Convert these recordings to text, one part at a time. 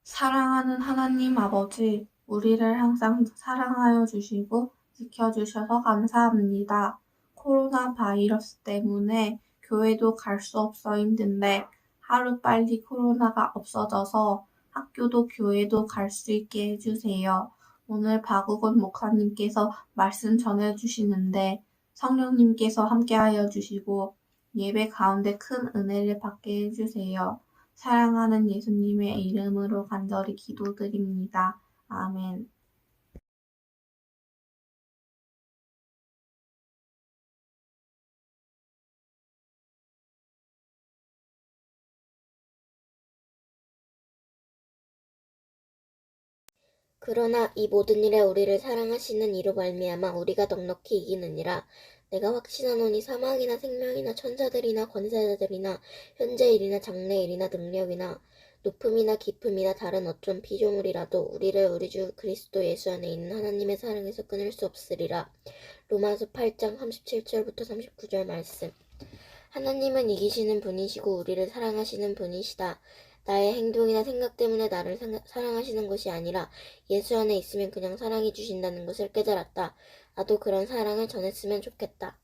사랑하는 하나님 아버지, 우리를 항상 사랑하여 주시고 지켜주셔서 감사합니다. 코로나 바이러스 때문에 교회도 갈 수 없어 힘든데 하루빨리 코로나가 없어져서 학교도 교회도 갈 수 있게 해주세요. 오늘 박우건 목사님께서 말씀 전해주시는데 성령님께서 함께하여 주시고 예배 가운데 큰 은혜를 받게 해주세요. 사랑하는 예수님의 이름으로 간절히 기도드립니다. 아멘. 그러나 이 모든 일에 우리를 사랑하시는 이로 말미암아 우리가 넉넉히 이기느니라. 내가 확신하노니 사망이나 생명이나 천사들이나 권세자들이나 현재일이나 장래일이나 능력이나 높음이나 깊음이나 다른 어떤 피조물이라도 우리를 우리 주 그리스도 예수 안에 있는 하나님의 사랑에서 끊을 수 없으리라. 로마서 8장 37절부터 39절 말씀. 하나님은 이기시는 분이시고 우리를 사랑하시는 분이시다. 나의 행동이나 생각 때문에 나를 사랑하시는 것이 아니라 예수 안에 있으면 그냥 사랑해 주신다는 것을 깨달았다. 나도 그런 사랑을 전했으면 좋겠다.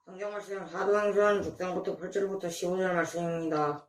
성경 말씀 사도행전 6장부터 8절부터 15절 말씀입니다.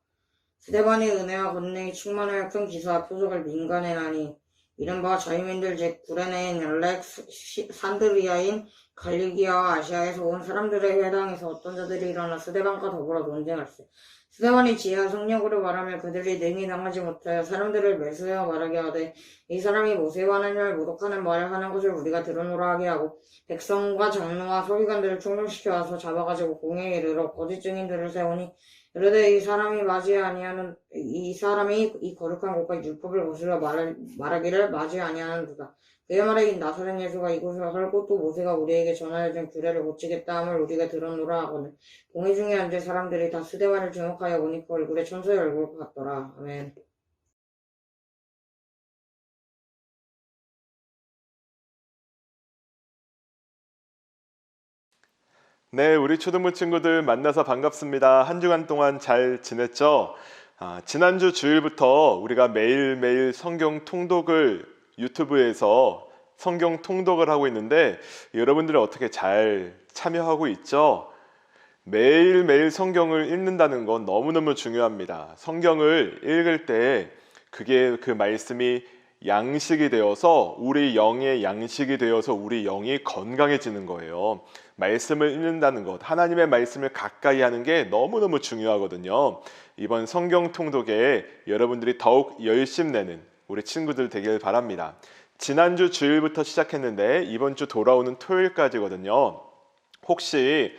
스데반이 은혜와 권능이 충만하여 큰 기사와 표적을 민간에나니 이른바 자유민들 즉 구레네인 알렉산드리아인 갈리기아와 아시아에서 온 사람들의 회당에서 어떤 자들이 일어나 스데반과 더불어 논쟁할세. 스데반이 지혜와 성령으로 말하며 그들이 능히 당하지 못하여 사람들을 매수하여 말하게 하되 이 사람이 모세와 하나님을 모독하는 말을 하는 것을 우리가 들으노라 하게 하고 백성과 장로와 서기관들을 총명시켜 와서 잡아가지고 공회에 이르러 거짓 증인들을 세우니 이르되 이 사람이 이 거룩한 곳과 율법을 거스려 말하기를 맞이 아니하는도다. 그의 말에 이 나사렛 예수가 이곳을 헐고 또 모세가 우리에게 전하여준 규례를 고치겠다 함을 우리가 들었노라 하거늘 공회 중에 앉은 사람들이 다 스데반을 주목하여 보니 그 얼굴에 천사의 얼굴 같더라. 아멘. 네, 우리 초등부 친구들 만나서 반갑습니다. 한 주간 동안 잘 지냈죠? 지난주 주일부터 우리가 매일매일 성경 통독을 유튜브에서 성경 통독을 하고 있는데 여러분들은 어떻게 잘 참여하고 있죠? 매일매일 성경을 읽는다는 건 너무너무 중요합니다. 성경을 읽을 때 그게 그 말씀이 양식이 되어서 우리 영의 양식이 되어서 우리 영이 건강해지는 거예요. 말씀을 읽는다는 것, 하나님의 말씀을 가까이 하는 게 너무너무 중요하거든요. 이번 성경 통독에 여러분들이 더욱 열심 내는 우리 친구들 되길 바랍니다. 지난주 주일부터 시작했는데 이번 주 돌아오는 토요일까지거든요. 혹시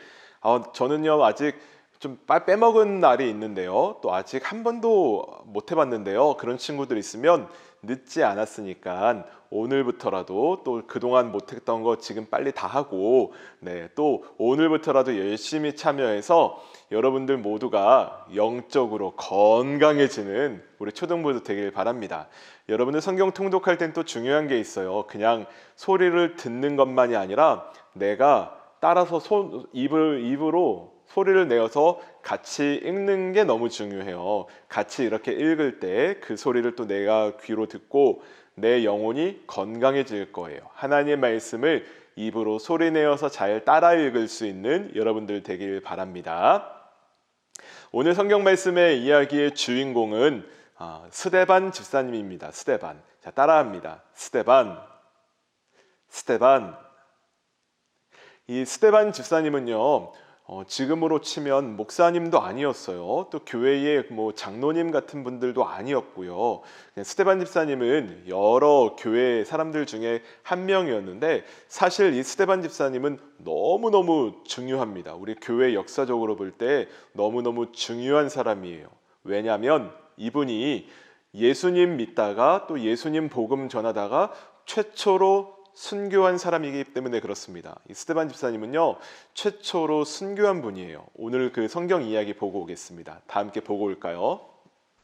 저는요 아직 좀 빼먹은 날이 있는데요, 또 아직 한 번도 못 해봤는데요, 그런 친구들 있으면 늦지 않았으니까 오늘부터라도 또 그동안 못했던 거 지금 빨리 다 하고, 네, 또 오늘부터라도 열심히 참여해서 여러분들 모두가 영적으로 건강해지는 우리 초등부도 되길 바랍니다. 여러분들 성경 통독할 땐 또 중요한 게 있어요. 그냥 소리를 듣는 것만이 아니라 내가 따라서 입으로 소리를 내어서 같이 읽는 게 너무 중요해요. 같이 이렇게 읽을 때 그 소리를 또 내가 귀로 듣고 내 영혼이 건강해질 거예요. 하나님의 말씀을 입으로 소리 내어서 잘 따라 읽을 수 있는 여러분들 되길 바랍니다. 오늘 성경 말씀의 이야기의 주인공은 스데반 집사님입니다. 스데반. 자, 따라합니다. 스데반. 스데반. 이 스데반 집사님은요, 지금으로 치면 목사님도 아니었어요. 또 교회의 장로님 같은 분들도 아니었고요. 스데반 집사님은 여러 교회 사람들 중에 한 명이었는데, 사실 이 스데반 집사님은 너무너무 중요합니다. 우리 교회 역사적으로 볼 때 너무너무 중요한 사람이에요. 왜냐하면 이분이 예수님 믿다가 또 예수님 복음 전하다가 최초로 순교한 사람이기 때문에 그렇습니다. 이 스데반 집사님은요, 최초로 순교한 분이에요. 오늘 그 성경 이야기 보고 오겠습니다. 다 함께 보고 올까요?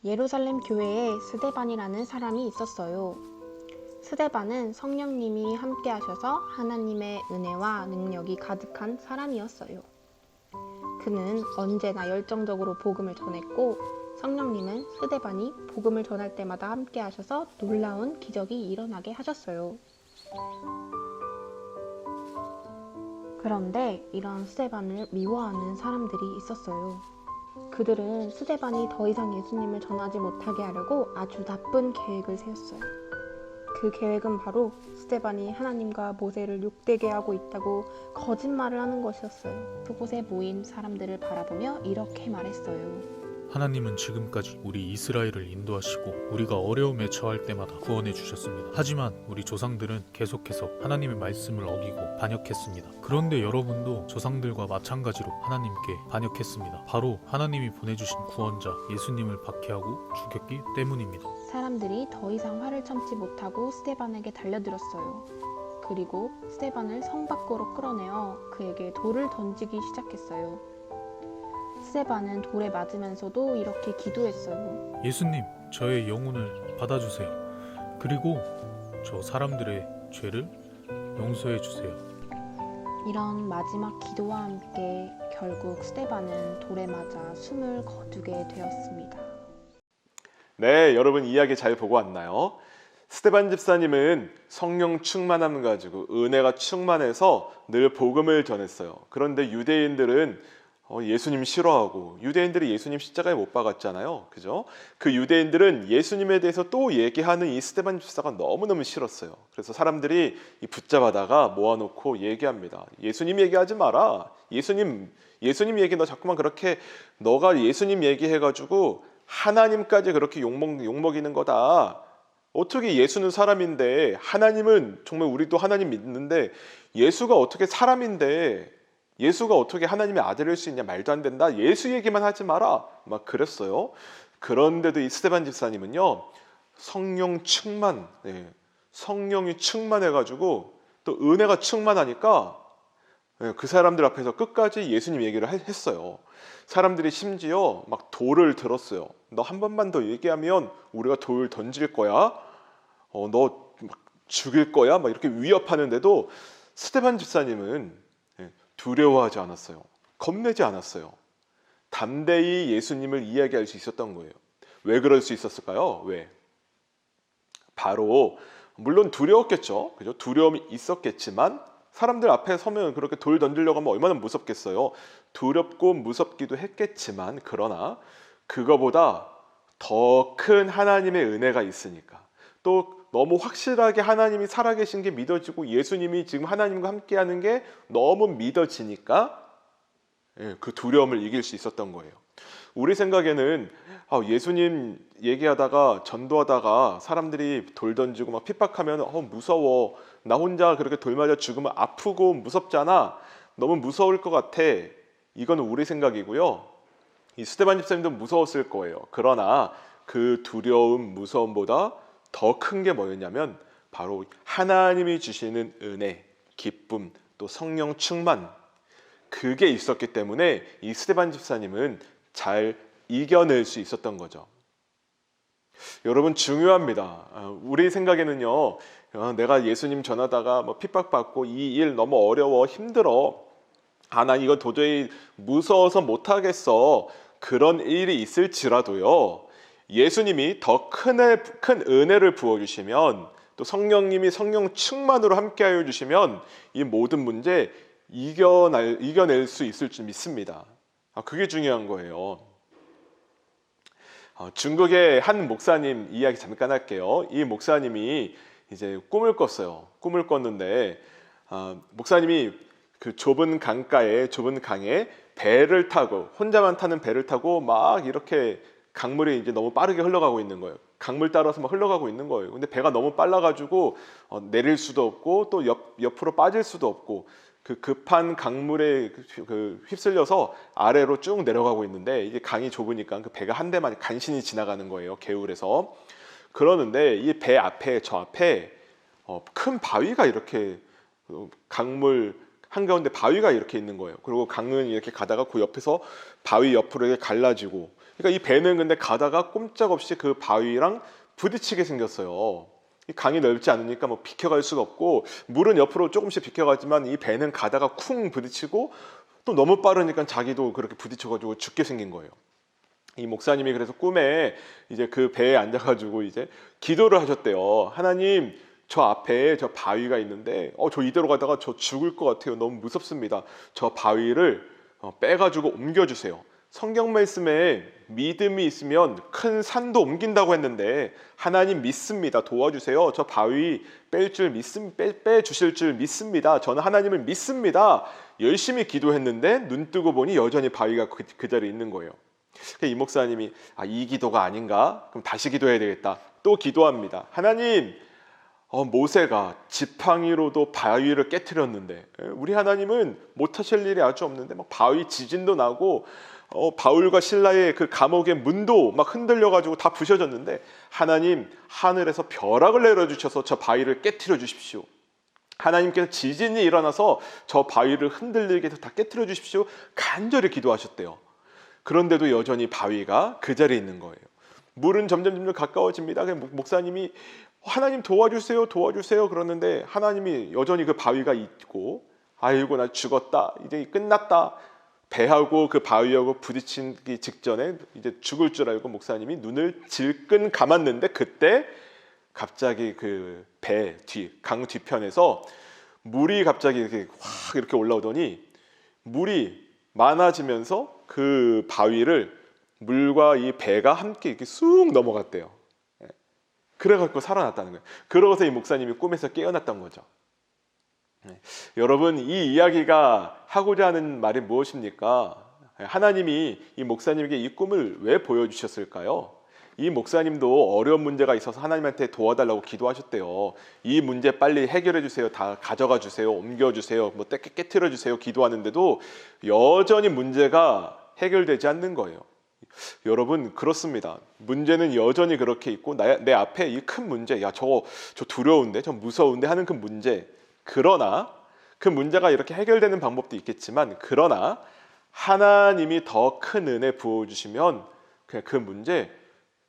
예루살렘 교회에 스데반이라는 사람이 있었어요. 스데반은 성령님이 함께 하셔서 하나님의 은혜와 능력이 가득한 사람이었어요. 그는 언제나 열정적으로 복음을 전했고 성령님은 스데반이 복음을 전할 때마다 함께 하셔서 놀라운 기적이 일어나게 하셨어요. 그런데 이런 스데반을 미워하는 사람들이 있었어요. 그들은 스데반이 더 이상 예수님을 전하지 못하게 하려고 아주 나쁜 계획을 세웠어요. 그 계획은 바로 스데반이 하나님과 모세를 욕되게 하고 있다고 거짓말을 하는 것이었어요. 그곳에 모인 사람들을 바라보며 이렇게 말했어요. 하나님은 지금까지 우리 이스라엘을 인도하시고 우리가 어려움에 처할 때마다 구원해 주셨습니다. 하지만 우리 조상들은 계속해서 하나님의 말씀을 어기고 반역했습니다. 그런데 여러분도 조상들과 마찬가지로 하나님께 반역했습니다. 바로 하나님이 보내주신 구원자 예수님을 박해하고 죽였기 때문입니다. 사람들이 더 이상 화를 참지 못하고 스데반에게 달려들었어요. 그리고 스데반을 성 밖으로 끌어내어 그에게 돌을 던지기 시작했어요. 스데반은 돌에 맞으면서도 이렇게 기도했어요. 예수님, 저의 영혼을 받아주세요. 그리고 저 사람들의 죄를 용서해 주세요. 이런 마지막 기도와 함께 결국 스데반은 돌에 맞아 숨을 거두게 되었습니다. 네, 여러분 이야기 잘 보고 왔나요? 스데반 집사님은 성령 충만함 가지고 은혜가 충만해서 늘 복음을 전했어요. 그런데 유대인들은 예수님 싫어하고 유대인들이 예수님 십자가에 못 박았잖아요. 그죠? 그 유대인들은 예수님에 대해서 또 얘기하는 이 스데반 집사가 너무너무 싫었어요. 그래서 사람들이 붙잡아다가 모아놓고 얘기합니다. 예수님 얘기하지 마라. 예수님 얘기 너 자꾸만 그렇게 너가 예수님 얘기해가지고 하나님까지 그렇게 욕먹이는 거다. 어떻게 예수는 사람인데 하나님은 정말 우리도 하나님 믿는데 예수가 어떻게 사람인데 예수가 어떻게 하나님의 아들일 수 있냐 말도 안 된다. 예수 얘기만 하지 마라. 막 그랬어요. 그런데도 이 스데반 집사님은요. 성령 충만, 성령이 충만해가지고 또 은혜가 충만하니까 그 사람들 앞에서 끝까지 예수님 얘기를 했어요. 사람들이 심지어 막 돌을 들었어요. 너 한 번만 더 얘기하면 우리가 돌 던질 거야. 너 막 죽일 거야. 막 이렇게 위협하는데도 스데반 집사님은 두려워하지 않았어요. 겁내지 않았어요. 담대히 예수님을 이야기할 수 있었던 거예요. 왜 그럴 수 있었을까요? 왜? 바로 물론 두려웠겠죠. 그죠? 두려움이 있었겠지만 사람들 앞에 서면 그렇게 돌 던지려고 하면 얼마나 무섭겠어요. 두렵고 무섭기도 했겠지만 그러나 그거보다 더 큰 하나님의 은혜가 있으니까 또 너무 확실하게 하나님이 살아계신 게 믿어지고 예수님이 지금 하나님과 함께하는 게 너무 믿어지니까 그 두려움을 이길 수 있었던 거예요. 우리 생각에는 예수님 얘기하다가 전도하다가 사람들이 돌 던지고 막 핍박하면 무서워. 나 혼자 그렇게 돌 맞아 죽으면 아프고 무섭잖아. 너무 무서울 것 같아. 이건 우리 생각이고요. 이 스데반 집사님도 무서웠을 거예요. 그러나 그 두려움, 무서움보다 더 큰 게 뭐였냐면 바로 하나님이 주시는 은혜, 기쁨, 또 성령 충만 그게 있었기 때문에 이 스데반 집사님은 잘 이겨낼 수 있었던 거죠. 여러분 중요합니다. 우리 생각에는요, 내가 예수님 전하다가 뭐 핍박받고 이 일 너무 어려워 힘들어. 나 이거 도저히 무서워서 못하겠어. 그런 일이 있을지라도요. 예수님이 더 큰 은혜를 부어주시면 또 성령님이 성령 충만으로 함께하여 주시면 이 모든 문제 이겨낼 수 있을 줄 믿습니다. 그게 중요한 거예요. 중국의 한 목사님 이야기 잠깐 할게요. 이 목사님이 이제 꿈을 꿨어요. 꿈을 꿨는데 목사님이 그 좁은 강가에 좁은 강에 배를 타고 혼자만 타는 배를 타고 막 이렇게 강물이 이제 너무 빠르게 흘러가고 있는 거예요. 강물 따라서 막 흘러가고 있는 거예요. 근데 배가 너무 빨라가지고 내릴 수도 없고 또 옆으로 빠질 수도 없고 그 급한 강물에 휩쓸려서 아래로 쭉 내려가고 있는데 이게 강이 좁으니까 그 배가 한 대만 간신히 지나가는 거예요. 개울에서. 그러는데 이 배 앞에 저 앞에 큰 바위가 이렇게 강물 한가운데 바위가 이렇게 있는 거예요. 그리고 강은 이렇게 가다가 그 옆에서 바위 옆으로 이렇게 갈라지고, 그러니까 이 배는 근데 가다가 꼼짝없이 그 바위랑 부딪히게 생겼어요. 이 강이 넓지 않으니까 뭐 비켜갈 수가 없고, 물은 옆으로 조금씩 비켜가지만 이 배는 가다가 쿵 부딪히고 또 너무 빠르니까 자기도 그렇게 부딪혀가지고 죽게 생긴 거예요. 이 목사님이 그래서 꿈에 이제 그 배에 앉아가지고 이제 기도를 하셨대요. 하나님, 저 앞에 저 바위가 있는데 저 이대로 가다가 저 죽을 것 같아요. 너무 무섭습니다. 저 바위를 빼가지고 옮겨주세요. 성경 말씀에 믿음이 있으면 큰 산도 옮긴다고 했는데 하나님 믿습니다. 도와주세요. 저 바위 빼주실 줄 믿습니다. 저는 하나님을 믿습니다. 열심히 기도했는데 눈 뜨고 보니 여전히 바위가 그 자리에 있는 거예요. 이 목사님이 이 기도가 아닌가? 그럼 다시 기도해야 되겠다. 또 기도합니다. 하나님, 모세가 지팡이로도 바위를 깨트렸는데 우리 하나님은 못하실 일이 아주 없는데 막 바위 지진도 나고 바울과 신라의 그 감옥의 문도 막 흔들려가지고 다 부셔졌는데 하나님, 하늘에서 벼락을 내려주셔서 저 바위를 깨트려 주십시오. 하나님께서 지진이 일어나서 저 바위를 흔들리게 해서 다 깨트려 주십시오. 간절히 기도하셨대요. 그런데도 여전히 바위가 그 자리에 있는 거예요. 물은 점점 가까워집니다. 목사님이 하나님 도와주세요, 도와주세요 그러는데 하나님이 여전히 그 바위가 있고, 아이고 나 죽었다, 이제 끝났다, 배하고 그 바위하고 부딪히기 직전에 이제 죽을 줄 알고 목사님이 눈을 질끈 감았는데 그때 갑자기 그 배 뒤, 강 뒤편에서 물이 갑자기 이렇게 올라오더니 물이 많아지면서 그 바위를 물과 이 배가 함께 이렇게 쑥 넘어갔대요. 그래갖고 살아났다는 거예요. 그러고서 이 목사님이 꿈에서 깨어났던 거죠. 여러분, 이 이야기가 하고자 하는 말이 무엇입니까? 하나님이 이 목사님에게 이 꿈을 왜 보여주셨을까요? 이 목사님도 어려운 문제가 있어서 하나님한테 도와달라고 기도하셨대요. 이 문제 빨리 해결해 주세요. 다 가져가 주세요. 옮겨 주세요. 뭐 깨트려 주세요. 기도하는데도 여전히 문제가 해결되지 않는 거예요. 여러분, 그렇습니다. 문제는 여전히 그렇게 있고 내 앞에 이 큰 문제, 저 두려운데, 저 무서운데 하는 그 문제, 그러나 그 문제가 이렇게 해결되는 방법도 있겠지만, 그러나 하나님이 더 큰 은혜 부어주시면 그냥 그 문제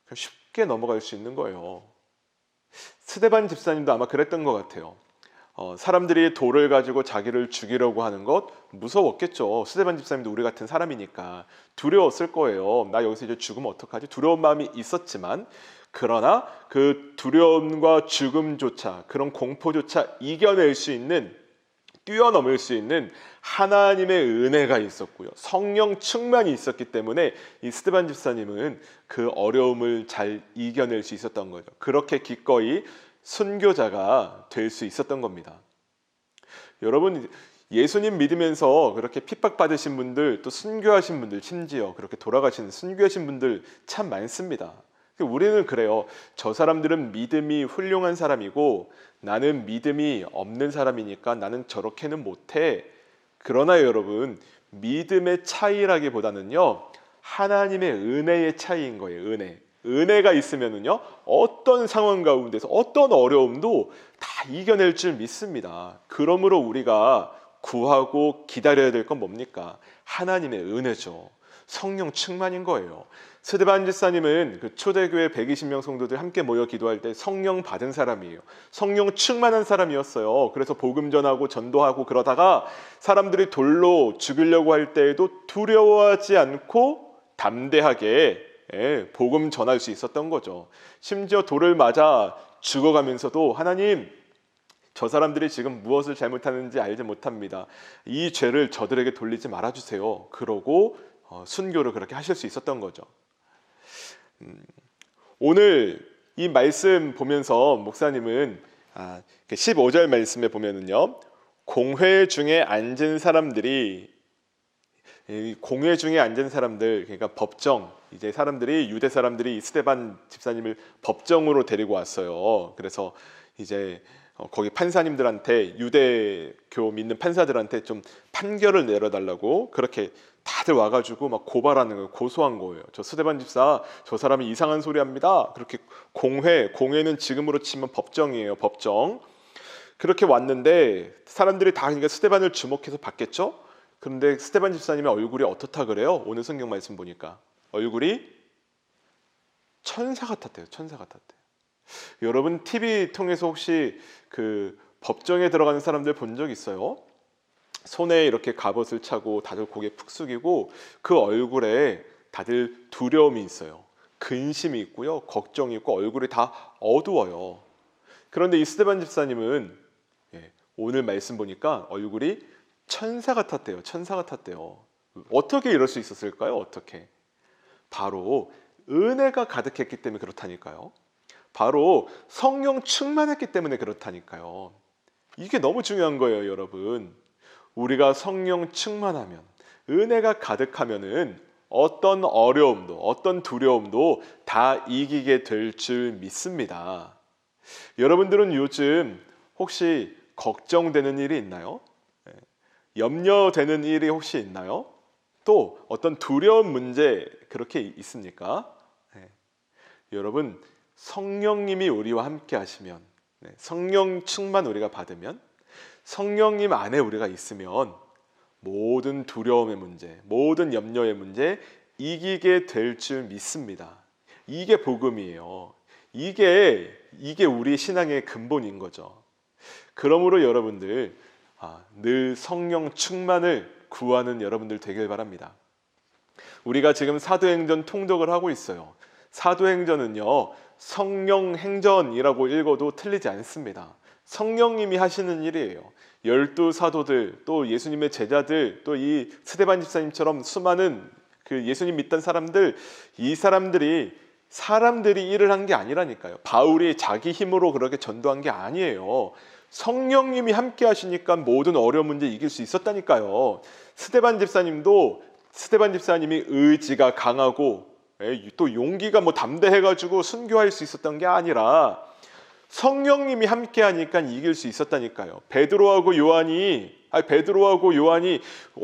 그냥 쉽게 넘어갈 수 있는 거예요. 스데반 집사님도 아마 그랬던 것 같아요. 사람들이 돌을 가지고 자기를 죽이려고 하는 것 무서웠겠죠. 스데반 집사님도 우리 같은 사람이니까 두려웠을 거예요. 나 여기서 이제 죽으면 어떡하지? 두려운 마음이 있었지만, 그러나 그 두려움과 죽음조차, 그런 공포조차 이겨낼 수 있는, 뛰어넘을 수 있는 하나님의 은혜가 있었고요. 성령 충만이 있었기 때문에 이 스데반 집사님은 그 어려움을 잘 이겨낼 수 있었던 거죠. 그렇게 기꺼이 순교자가 될 수 있었던 겁니다. 여러분, 예수님 믿으면서 그렇게 핍박받으신 분들, 또 순교하신 분들, 심지어 그렇게 돌아가신 순교하신 분들 참 많습니다. 우리는 그래요. 저 사람들은 믿음이 훌륭한 사람이고 나는 믿음이 없는 사람이니까 나는 저렇게는 못해. 그러나 여러분, 믿음의 차이라기보다는요, 하나님의 은혜의 차이인 거예요. 은혜가 있으면은요, 어떤 상황 가운데서 어떤 어려움도 다 이겨낼 줄 믿습니다. 그러므로 우리가 구하고 기다려야 될 건 뭡니까? 하나님의 은혜죠. 성령 충만인 거예요. 스데반 집사님은 그 초대교회 120명 성도들 함께 모여 기도할 때 성령 받은 사람이에요. 성령 충만한 사람이었어요. 그래서 복음 전하고 전도하고 그러다가 사람들이 돌로 죽이려고 할 때에도 두려워하지 않고 담대하게 복음 전할 수 있었던 거죠. 심지어 돌을 맞아 죽어가면서도 하나님, 저 사람들이 지금 무엇을 잘못하는지 알지 못합니다. 이 죄를 저들에게 돌리지 말아주세요. 그러고 순교를 그렇게 하실 수 있었던 거죠. 오늘 이 말씀 보면서 목사님은 15절 말씀에 보면은요, 공회 중에 앉은 사람들이, 공회 중에 앉은 사람들, 그러니까 법정, 이제 사람들이, 유대 사람들이 스데반 집사님을 법정으로 데리고 왔어요. 그래서 이제 거기 판사님들한테, 유대교 믿는 판사들한테 좀 판결을 내려달라고 그렇게 다들 와가지고 막 고발하는 거예요. 고소한 거예요. 저 스데반 집사, 저 사람이 이상한 소리 합니다. 그렇게 공회는 지금으로 치면 법정이에요. 법정. 그렇게 왔는데 사람들이 다 그러니까 스데반을 주목해서 봤겠죠. 그런데 스데반 집사님의 얼굴이 어떻다 그래요? 오늘 성경 말씀 보니까 얼굴이 천사 같았대요. 천사 같았대요. 여러분 TV 통해서 혹시 그 법정에 들어가는 사람들 본 적 있어요? 손에 이렇게 갑옷을 차고 다들 고개 푹 숙이고 그 얼굴에 다들 두려움이 있어요. 근심이 있고요. 걱정이 있고 얼굴이 다 어두워요. 그런데 이 스데반 집사님은 오늘 말씀 보니까 얼굴이 천사 같았대요. 천사 같았대요. 어떻게 이럴 수 있었을까요? 어떻게? 바로 은혜가 가득했기 때문에 그렇다니까요. 바로 성령 충만했기 때문에 그렇다니까요. 이게 너무 중요한 거예요, 여러분. 우리가 성령 충만하면, 은혜가 가득하면은 어떤 어려움도, 어떤 두려움도 다 이기게 될 줄 믿습니다. 여러분들은 요즘 혹시 걱정되는 일이 있나요? 염려되는 일이 혹시 있나요? 또 어떤 두려운 문제 그렇게 있습니까? 여러분, 성령님이 우리와 함께 하시면, 성령 충만 우리가 받으면, 성령님 안에 우리가 있으면 모든 두려움의 문제, 모든 염려의 문제 이기게 될 줄 믿습니다. 이게 복음이에요. 이게 우리 신앙의 근본인 거죠. 그러므로 여러분들 늘 성령 충만을 구하는 여러분들 되길 바랍니다. 우리가 지금 사도행전 통독을 하고 있어요. 사도행전은요, 성령행전이라고 읽어도 틀리지 않습니다. 성령님이 하시는 일이에요. 12사도들, 또 예수님의 제자들, 또 이 스데반 집사님처럼 수많은 그 예수님 믿던 사람들, 이 사람들이 일을 한 게 아니라니까요. 바울이 자기 힘으로 그렇게 전도한 게 아니에요. 성령님이 함께 하시니까 모든 어려운 문제 이길 수 있었다니까요. 스데반 집사님이 의지가 강하고 또 용기가 담대해가지고 순교할 수 있었던 게 아니라 성령님이 함께 하니까 이길 수 있었다니까요. 베드로하고 요한이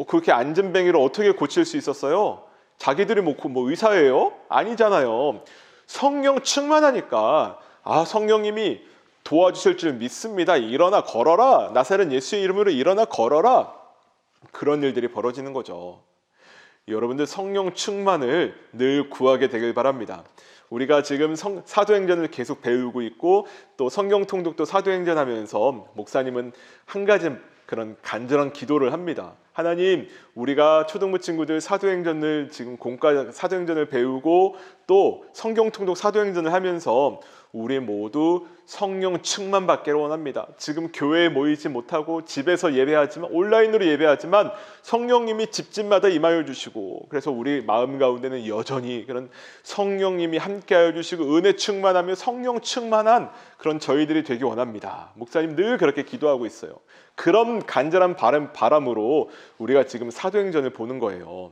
그렇게 안전뱅이를 어떻게 고칠 수 있었어요? 자기들이 뭐 의사예요? 아니잖아요. 성령 충만하니까 성령님이 도와주실 줄 믿습니다. 일어나 걸어라. 나사렛 예수의 이름으로 일어나 걸어라. 그런 일들이 벌어지는 거죠. 여러분들 성령 충만을 늘 구하게 되길 바랍니다. 우리가 지금 사도행전을 계속 배우고 있고 또 성경 통독도 사도행전 하면서 목사님은 한 가지 그런 간절한 기도를 합니다. 하나님, 우리가 초등부 친구들 사도행전을 사도행전을 배우고 또 성경 통독 사도행전을 하면서 우리 모두 성령 충만 받기를 원합니다. 지금 교회에 모이지 못하고 집에서 예배하지만 온라인으로 예배하지만 성령님이 집집마다 임하여 주시고 그래서 우리 마음 가운데는 여전히 그런 성령님이 함께하여 주시고 은혜 충만하며 성령 충만한 그런 저희들이 되기 원합니다. 목사님 늘 그렇게 기도하고 있어요. 그런 간절한 바람으로 우리가 지금 사도행전을 보는 거예요.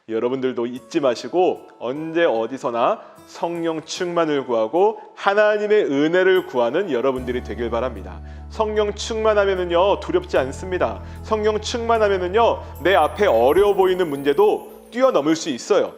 여러분들도 잊지 마시고 언제 어디서나 성령 충만을 구하고 하나님의 은혜를 구하는 여러분들이 되길 바랍니다. 성령 충만하면은요 두렵지 않습니다. 성령 충만하면은요 내 앞에 어려워 보이는 문제도 뛰어넘을 수 있어요.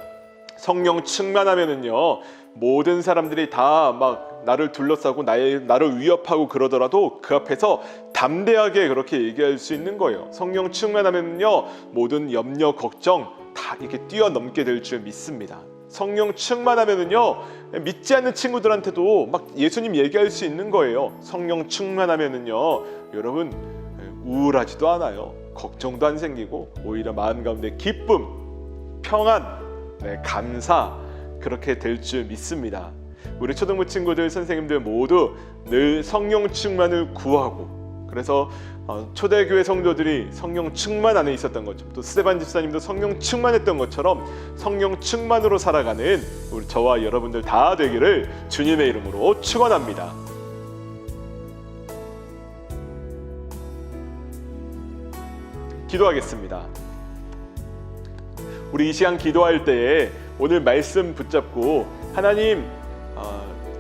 성령 충만하면은요 모든 사람들이 다 막 나를 둘러싸고 나를 위협하고 그러더라도 그 앞에서 담대하게 그렇게 얘기할 수 있는 거예요. 성령 충만하면은요 모든 염려 걱정 다 이렇게 뛰어넘게 될 줄 믿습니다. 성령 충만하면은요 믿지 않는 친구들한테도 막 예수님 얘기할 수 있는 거예요. 성령 충만하면은요 여러분 우울하지도 않아요. 걱정도 안 생기고 오히려 마음 가운데 기쁨, 평안, 감사 그렇게 될 줄 믿습니다. 우리 초등부 친구들, 선생님들 모두 늘 성령 충만을 구하고 그래서 초대교회 성도들이 성령 충만 안에 있었던 것처럼 또 스데반 집사님도 성령 충만했던 것처럼 성령 충만으로 살아가는 우리 저와 여러분들 다 되기를 주님의 이름으로 축원합니다. 기도하겠습니다. 우리 이 시간 기도할 때에 오늘 말씀 붙잡고 하나님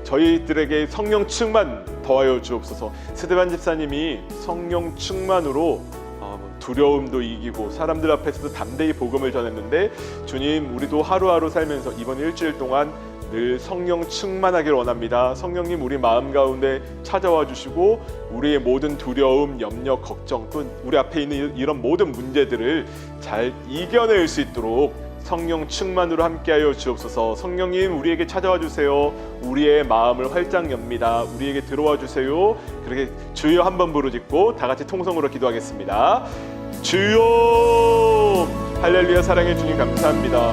저희들에게 성령 충만 더하여 주옵소서. 스데반 집사님이 성령 충만으로 두려움도 이기고 사람들 앞에서도 담대히 복음을 전했는데, 주님, 우리도 하루하루 살면서 이번 일주일 동안 늘 성령 충만하기를 원합니다. 성령님, 우리 마음 가운데 찾아와 주시고 우리의 모든 두려움, 염려, 걱정, 또 우리 앞에 있는 이런 모든 문제들을 잘 이겨낼 수 있도록 성령 충만으로 함께하여 주옵소서. 성령님, 우리에게 찾아와 주세요. 우리의 마음을 활짝 엽니다. 우리에게 들어와 주세요. 그렇게 주여 한번 부르짖고 다 같이 통성으로 기도하겠습니다. 주여! 할렐루야. 사랑해 주님, 감사합니다.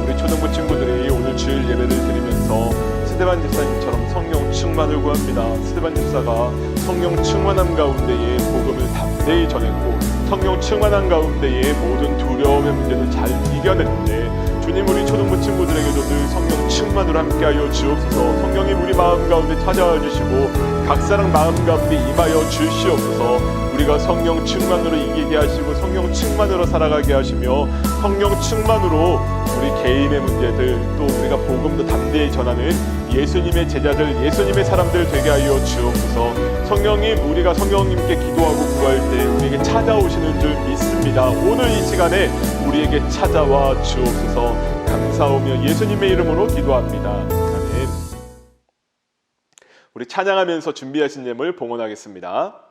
우리 초등부 친구들이 오늘 주일 예배를 드리면서 스데반 집사님처럼 성령 충만을 구합니다. 스데반 집사가 성령 충만함 가운데에 복음을 담대히 전했고, 성령 충만한 가운데에 모든 두려움의 문제를 잘 이겨냈는데, 주님, 우리 초등부 친구들에게도 늘 성령 충만으로 함께하여 주옵소서. 성령님, 우리 마음 가운데 찾아와 주시고 각 사람 마음 가운데 임하여 주시옵소서. 우리가 성령 충만으로 이기게 하시고 성령 충만으로 살아가게 하시며, 성령 충만으로 우리 개인의 문제들, 또 우리가 복음도 담대히 전하는 예수님의 제자들, 예수님의 사람들 되게 하여 주옵소서. 성령님, 우리가 성령님께 기도하고 구할 때 우리에게 찾아오시는 줄 믿습니다. 오늘 이 시간에 우리에게 찾아와 주옵소서. 감사하며 예수님의 이름으로 기도합니다. 아멘. 우리 찬양하면서 준비하신 예물 봉헌하겠습니다.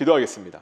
기도하겠습니다.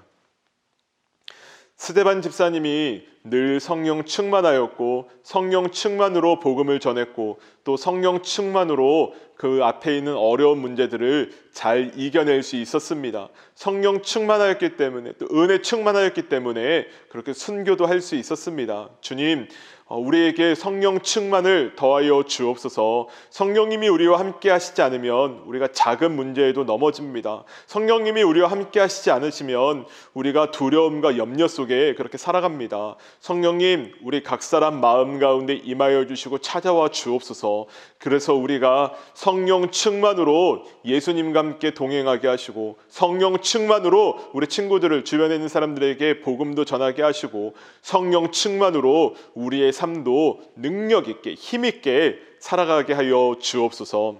스데반 집사님이 늘 성령 충만하였고 성령 충만으로 복음을 전했고 또 성령 충만으로 그 앞에 있는 어려운 문제들을 잘 이겨낼 수 있었습니다. 성령 충만하였기 때문에, 또 은혜 충만하였기 때문에 그렇게 순교도 할 수 있었습니다. 주님, 우리에게 성령 충만을 더하여 주옵소서. 성령님이 우리와 함께 하시지 않으면 우리가 작은 문제에도 넘어집니다. 성령님이 우리와 함께 하시지 않으시면 우리가 두려움과 염려 속에 그렇게 살아갑니다. 성령님, 우리 각 사람 마음 가운데 임하여 주시고 찾아와 주옵소서. 그래서 우리가 성령 충만으로 예수님과 함께 동행하게 하시고, 성령 충만으로 우리 친구들을, 주변에 있는 사람들에게 복음도 전하게 하시고, 성령 충만으로 우리의 삶도 능력 있게 힘 있게 살아가게 하여 주옵소서.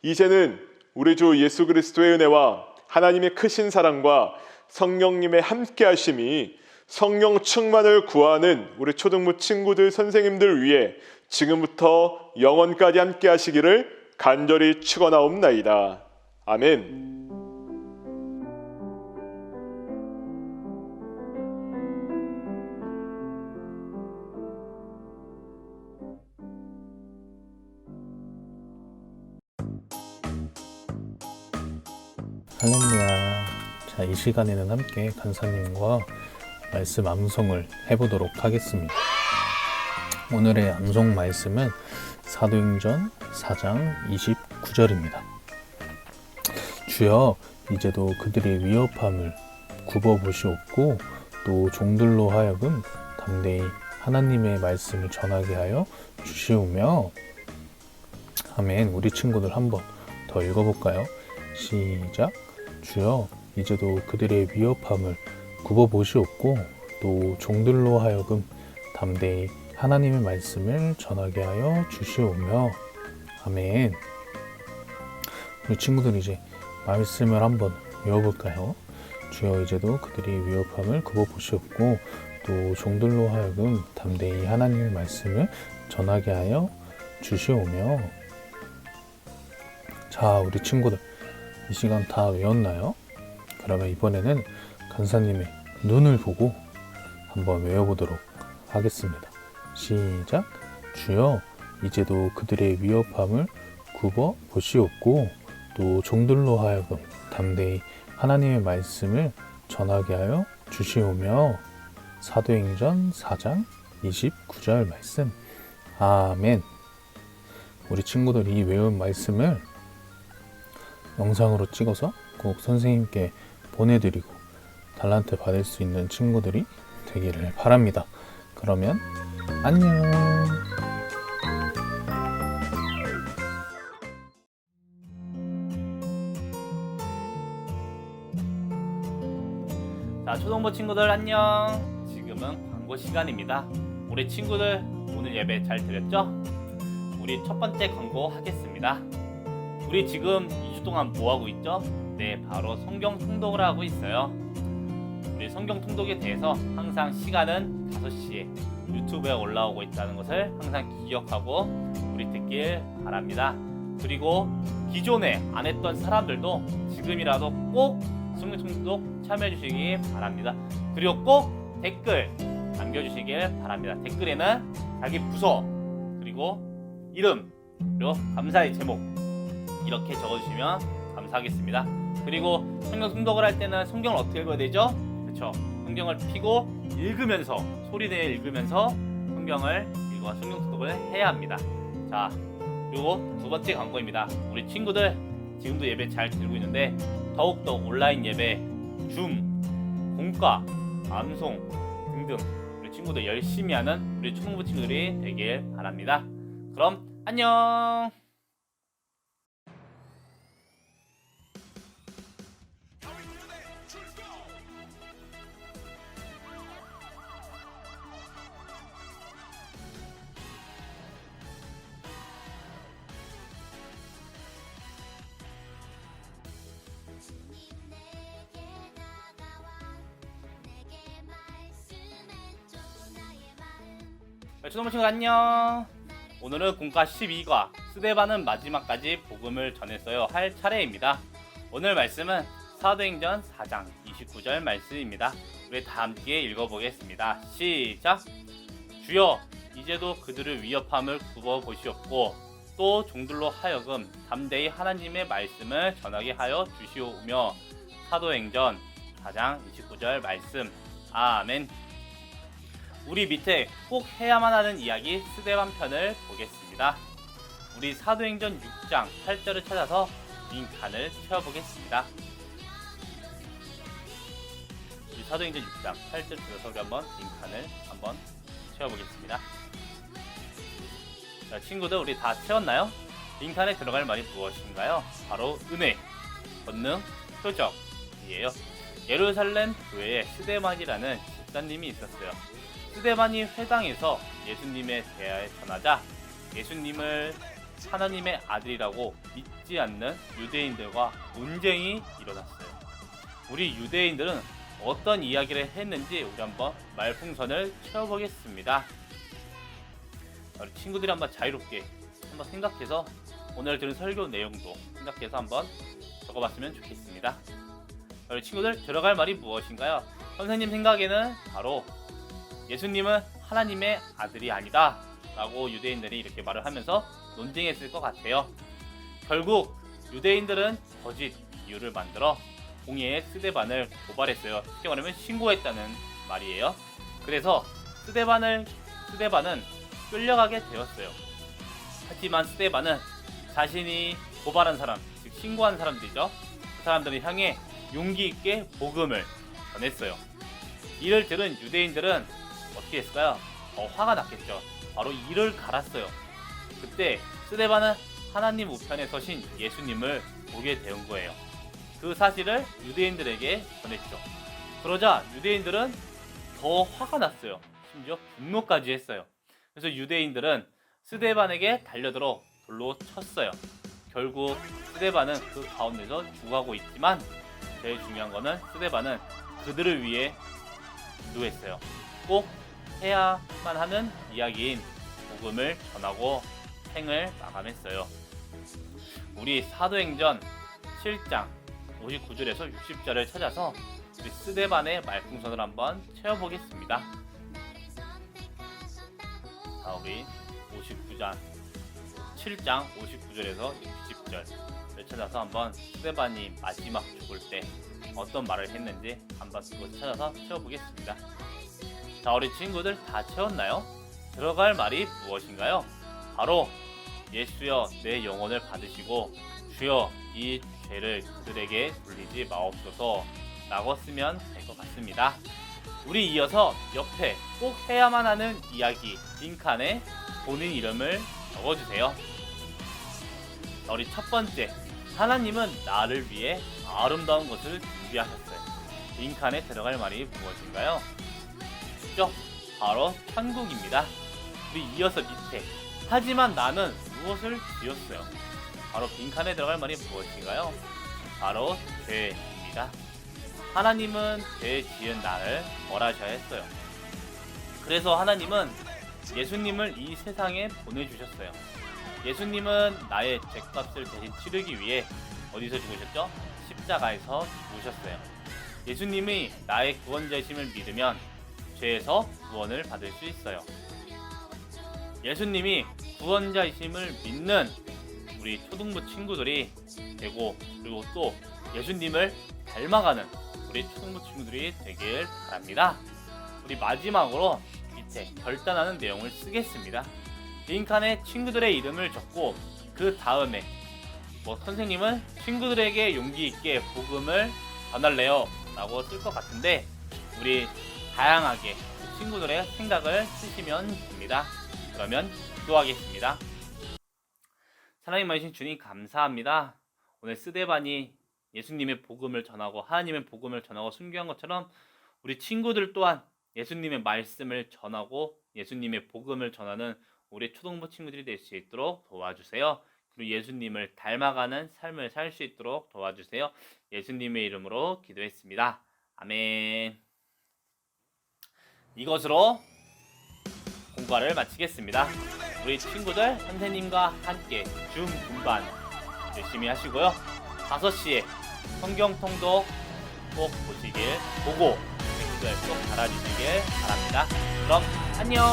이제는 우리 주 예수 그리스도의 은혜와 하나님의 크신 사랑과 성령님의 함께 하심이 성령 충만을 구하는 우리 초등부 친구들, 선생님들 위해 지금부터 영원까지 함께 하시기를 간절히 축원하옵나이다. 아멘. 할렐루야. 자, 이 시간에는 함께 간사님과 말씀 암송을 해보도록 하겠습니다. 오늘의 암송 말씀은 사도행전 4장 29절입니다. 주여, 이제도 그들의 위협함을 굽어보시옵고 또 종들로 하여금 담대히 하나님의 말씀을 전하게 하여 주시오며. 아멘. 우리 친구들 한번 더 읽어볼까요? 시작. 주여, 이제도 그들의 위협함을 굽어보시옵고 또 종들로 하여금 담대히 하나님의 말씀을 전하게 하여 주시오며. 아멘. 우리 친구들 이제 말씀을 한번 외워볼까요? 주여, 이제도 그들의 위협함을 굽어보시옵고 또 종들로 하여금 담대히 하나님의 말씀을 전하게 하여 주시오며. 자, 우리 친구들 이 시간 다 외웠나요? 그러면 이번에는 간사님의 눈을 보고 한번 외워보도록 하겠습니다. 시작. 주여, 이제도 그들의 위협함을 굽어 보시옵고 또 종들로 하여금 담대히 하나님의 말씀을 전하게 하여 주시오며. 사도행전 4장 29절 말씀. 아멘. 우리 친구들이 외운 말씀을 영상으로 찍어서 꼭 선생님께 보내드리고 달란트 받을 수 있는 친구들이 되기를 바랍니다. 그러면 안녕. 자, 초등부 친구들 안녕. 지금은 광고 시간입니다. 우리 친구들 오늘 예배 잘 들었죠? 우리 첫 번째 광고 하겠습니다. 우리 지금 2주 동안 뭐 하고 있죠? 네, 바로 성경 통독을 하고 있어요. 우리 성경 통독에 대해서 항상 시간은 5시에 유튜브에 올라오고 있다는 것을 항상 기억하고 우리 듣길 바랍니다. 그리고 기존에 안 했던 사람들도 지금이라도 꼭 성경 통독 참여해 주시기 바랍니다. 그리고 꼭 댓글 남겨주시길 바랍니다. 댓글에는 자기 부서 그리고 이름 그리고 감사의 제목 이렇게 적어주시면 감사하겠습니다. 그리고 성경 통독을 할 때는 성경을 어떻게 읽어야 되죠? 그렇죠. 성경을 펴고 읽으면서 소리내어 읽으면서 성경을 읽어 성경 통독을 해야 합니다. 자, 그리고 두 번째 광고입니다. 우리 친구들 지금도 예배 잘 들고 있는데 더욱더 온라인 예배, 줌, 공과, 암송 등등 우리 친구들 열심히 하는 우리 초등부 친구들이 되길 바랍니다. 그럼 안녕. 초등부 친구 안녕. 오늘은 공과 12과 스데반은 마지막까지 복음을 전했어요 할 차례입니다. 오늘 말씀은 사도행전 4장 29절 말씀입니다. 우리 다 함께 읽어보겠습니다. 시작. 주여, 이제도 그들을 위협함을 굽어 보시옵고 또 종들로 하여금 담대히 하나님의 말씀을 전하게 하여 주시오며. 사도행전 4장 29절 말씀. 아멘. 우리 밑에 꼭 해야만 하는 이야기 스데반 편을 보겠습니다. 우리 사도행전 6장 8절을 찾아서 빈칸을 채워보겠습니다. 우리 사도행전 6장 8절 찾아서 우리 한번 빈칸을 한번 채워보겠습니다. 자, 친구들 우리 다 채웠나요? 빈칸에 들어갈 말이 무엇인가요? 바로 은혜, 권능, 표적이에요. 예루살렘 교회에 스데반이라는 집사님이 있었어요. 스데반이 회당에서 예수님에 대하여 전하자 예수님을 하나님의 아들이라고 믿지 않는 유대인들과 논쟁이 일어났어요. 우리 유대인들은 어떤 이야기를 했는지 우리 한번 말풍선을 채워보겠습니다. 우리 친구들이 한번 자유롭게 한번 생각해서 오늘 들은 설교 내용도 생각해서 한번 적어봤으면 좋겠습니다. 우리 친구들 들어갈 말이 무엇인가요? 선생님 생각에는 바로 예수님은 하나님의 아들이 아니다 라고 유대인들이 이렇게 말을 하면서 논쟁했을 것 같아요. 결국 유대인들은 거짓 이유를 만들어 공예의 스데반을 고발했어요. 쉽게 말하면 신고했다는 말이에요. 그래서 스데반은 끌려가게 되었어요. 하지만 스데반은 자신이 고발한 사람, 즉 신고한 사람들이죠. 그 사람들을 향해 용기 있게 복음을 전했어요. 이를 들은 유대인들은 어떻게 했을까요? 화가 났겠죠. 바로 이를 갈았어요. 그때 스데반은 하나님 우편에 서신 예수님을 보게 된 거예요. 그 사실을 유대인들에게 전했죠. 그러자 유대인들은 더 화가 났어요. 심지어 분노까지 했어요. 그래서 유대인들은 스데반에게 달려들어 돌로 쳤어요. 결국 스데반은 그 가운데서 죽어가고 있지만 제일 중요한 거는 스데반은 그들을 위해 기도했어요. 꼭 해야만 하는 이야기인 복음을 전하고 생을 마감했어요. 우리 사도행전 7장 59절에서 60절을 찾아서 우리 스데반의 말풍선을 한번 채워보겠습니다. 자, 우리 7장 59절에서 60절을 찾아서 한번 스데반이 마지막 죽을 때 어떤 말을 했는지 한번 그것을 찾아서 채워보겠습니다. 자, 우리 친구들 다 채웠나요? 들어갈 말이 무엇인가요? 바로 예수여 내 영혼을 받으시고 주여 이 죄를 그들에게 돌리지 마옵소서 라고 쓰면 될 것 같습니다. 우리 이어서 옆에 꼭 해야만 하는 이야기 빈칸에 본인 이름을 적어주세요. 우리 첫 번째, 하나님은 나를 위해 아름다운 것을 준비하셨어요. 빈칸에 들어갈 말이 무엇인가요? 쉽죠? 바로 천국입니다. 우리 이어서 밑에, 하지만 나는 무엇을 지었어요? 바로 빈칸에 들어갈 말이 무엇인가요? 바로 죄입니다. 하나님은 죄 지은 나를 벌하셔야 했어요. 그래서 하나님은 예수님을 이 세상에 보내주셨어요. 예수님은 나의 죄값을 대신 치르기 위해 어디서 죽으셨죠? 십자가에서 죽으셨어요. 예수님이 나의 구원자이심을 믿으면 죄에서 구원을 받을 수 있어요. 예수님이 구원자이심을 믿는 우리 초등부 친구들이 되고, 그리고 또 예수님을 닮아가는 우리 초등부 친구들이 되길 바랍니다. 우리 마지막으로 밑에 결단하는 내용을 쓰겠습니다. 빈칸에 친구들의 이름을 적고 그 다음에 선생님은 친구들에게 용기 있게 복음을 전할래요 라고 쓸 것 같은데, 우리 다양하게 친구들의 생각을 쓰시면 됩니다. 그러면 기도하겠습니다. 하나님 만신 주님 감사합니다. 오늘 스데반이 예수님의 복음을 전하고 하나님의 복음을 전하고 순교한 것처럼 우리 친구들 또한 예수님의 말씀을 전하고 예수님의 복음을 전하는 우리 초등부 친구들이 될 수 있도록 도와주세요. 그리고 예수님을 닮아가는 삶을 살 수 있도록 도와주세요. 예수님의 이름으로 기도했습니다. 아멘. 이것으로 공부를 마치겠습니다. 우리 친구들 선생님과 함께 줌 분반 열심히 하시고요. 5시에 성경 통독 꼭 보고 댓글 꼭 달아주시길 바랍니다. 그럼 안녕.